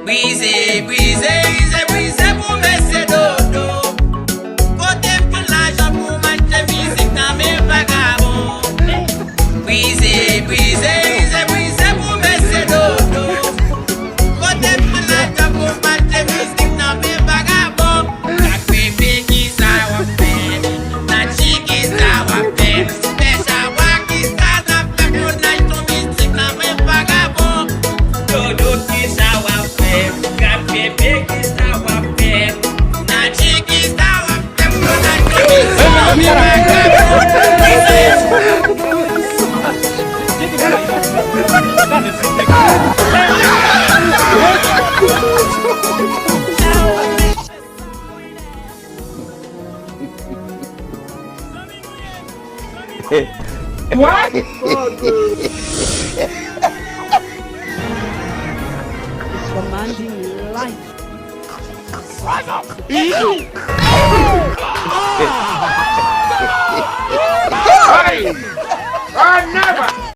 Brise, brise, brise, brise pour baisser dodo. Côté plage pour manger musique dans mes vagabonds. Brise, brise, brise, brise pour baisser dodo. Côté plage pour manger musique dans mes vagabonds. La bébé qui ça va faire, la chique qui ça va faire, spécial wa qui ça va faire pour nager ton musique dans mes vagabonds. Dodo qui ça va faire, la bébé qui ça va faire, la chique qui ça va faire pour nager ton musique dans mes vagabonds. What? Commanding life.